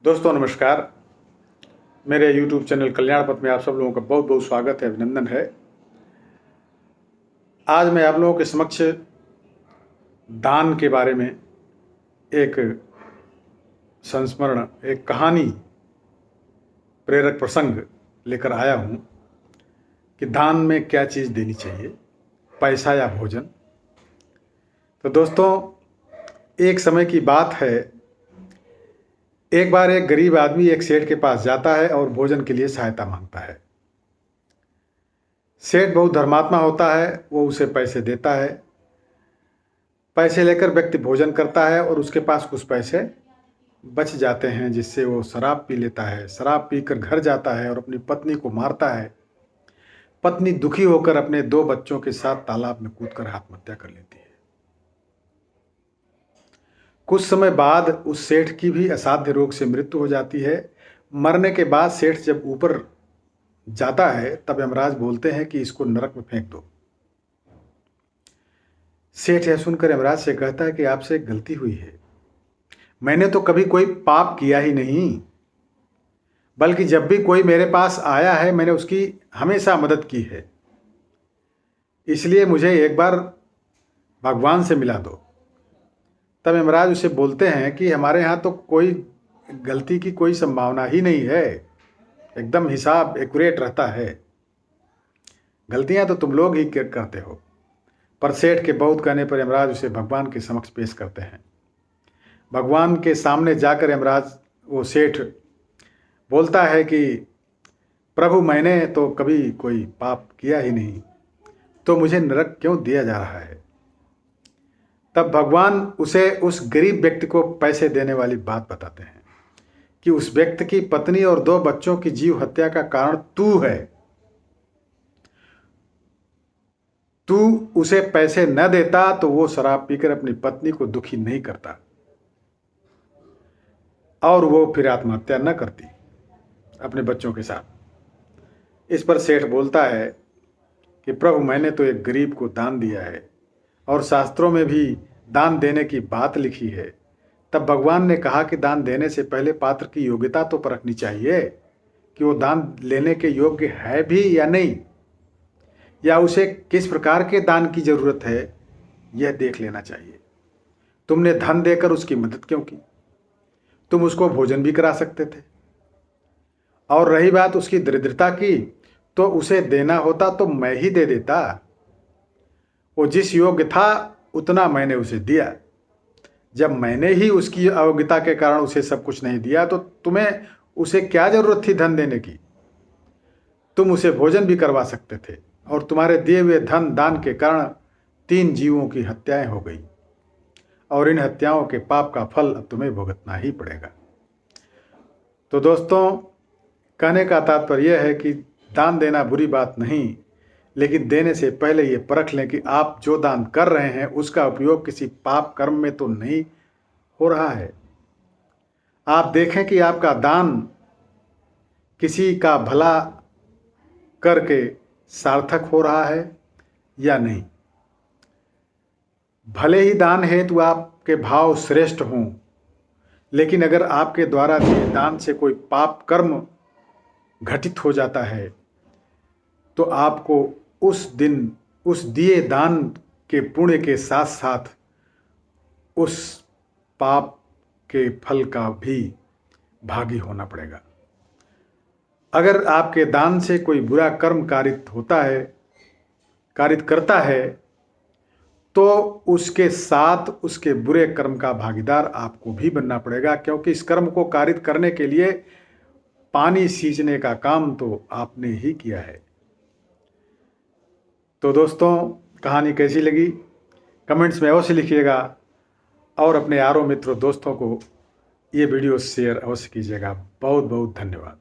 दोस्तों नमस्कार। मेरे YouTube चैनल कल्याण पथ में आप सब लोगों का बहुत बहुत स्वागत है, अभिनंदन है। आज मैं आप लोगों के समक्ष दान के बारे में एक संस्मरण, एक कहानी प्रेरक प्रसंग लेकर आया हूँ कि दान में क्या चीज़ देनी चाहिए, पैसा या भोजन। तो दोस्तों, एक समय की बात है, एक बार एक गरीब आदमी एक सेठ के पास जाता है और भोजन के लिए सहायता मांगता है। सेठ बहुत धर्मात्मा होता है, वो उसे पैसे देता है। पैसे लेकर व्यक्ति भोजन करता है और उसके पास कुछ पैसे बच जाते हैं, जिससे वो शराब पी लेता है। शराब पीकर घर जाता है और अपनी पत्नी को मारता है। पत्नी दुखी होकर अपने 2 बच्चों के साथ तालाब में कूदकर आत्महत्या कर लेती है। कुछ समय बाद उस सेठ की भी असाध्य रोग से मृत्यु हो जाती है। मरने के बाद सेठ जब ऊपर जाता है तब यमराज बोलते हैं कि इसको नरक में फेंक दो। सेठ यह सुनकर यमराज से कहता है कि आपसे एक गलती हुई है। मैंने तो कभी कोई पाप किया ही नहीं, बल्कि जब भी कोई मेरे पास आया है मैंने उसकी हमेशा मदद की है। इसलिए मुझे एक बार भगवान से मिला दो। तब यमराज उसे बोलते हैं कि हमारे यहाँ तो कोई गलती की कोई संभावना ही नहीं है, एकदम हिसाब एक्यूरेट रहता है। गलतियां तो तुम लोग ही करते हो। पर सेठ के बहुत कहने पर यमराज उसे भगवान के समक्ष पेश करते हैं। भगवान के सामने जाकर यमराज वो सेठ बोलता है कि प्रभु, मैंने तो कभी कोई पाप किया ही नहीं, तो मुझे नरक क्यों दिया जा रहा है। तब भगवान उसे उस गरीब व्यक्ति को पैसे देने वाली बात बताते हैं कि उस व्यक्ति की पत्नी और 2 बच्चों की जीव हत्या का कारण तू है। तू उसे पैसे न देता तो वो शराब पीकर अपनी पत्नी को दुखी नहीं करता और वो फिर आत्महत्या न करती अपने बच्चों के साथ। इस पर सेठ बोलता है कि प्रभु, मैंने तो एक गरीब को दान दिया है और शास्त्रों में भी दान देने की बात लिखी है। तब भगवान ने कहा कि दान देने से पहले पात्र की योग्यता तो परखनी चाहिए कि वो दान लेने के योग्य है भी या नहीं, या उसे किस प्रकार के दान की जरूरत है यह देख लेना चाहिए। तुमने धन देकर उसकी मदद क्यों की? तुम उसको भोजन भी करा सकते थे। और रही बात उसकी दरिद्रता की, तो उसे देना होता तो मैं ही दे देता। वो जिस योग्य था उतना मैंने उसे दिया। जब मैंने ही उसकी अयोग्यता के कारण उसे सब कुछ नहीं दिया तो तुम्हें उसे क्या जरूरत थी धन देने की? तुम उसे भोजन भी करवा सकते थे और तुम्हारे दिए हुए धन दान के कारण 3 जीवों की हत्याएं हो गई और इन हत्याओं के पाप का फल अब तुम्हें भुगतना ही पड़ेगा। तो दोस्तों, कहने का तात्पर्य यह है कि दान देना बुरी बात नहीं, लेकिन देने से पहले ये परख लें कि आप जो दान कर रहे हैं उसका उपयोग किसी पाप कर्म में तो नहीं हो रहा है। आप देखें कि आपका दान किसी का भला करके सार्थक हो रहा है या नहीं। भले ही दान हेतु आपके भाव श्रेष्ठ हों, लेकिन अगर आपके द्वारा दिए दान से कोई पाप कर्म घटित हो जाता है तो आपको उस दिन उस दिए दान के पुण्य के साथ साथ उस पाप के फल का भी भागी होना पड़ेगा। अगर आपके दान से कोई बुरा कर्म कारित करता है तो उसके साथ उसके बुरे कर्म का भागीदार आपको भी बनना पड़ेगा, क्योंकि इस कर्म को कारित करने के लिए पानी सींचने का काम तो आपने ही किया है। तो दोस्तों, कहानी कैसी लगी कमेंट्स में अवश्य लिखिएगा और अपने यारों मित्रों दोस्तों को ये वीडियो शेयर अवश्य कीजिएगा। बहुत बहुत धन्यवाद।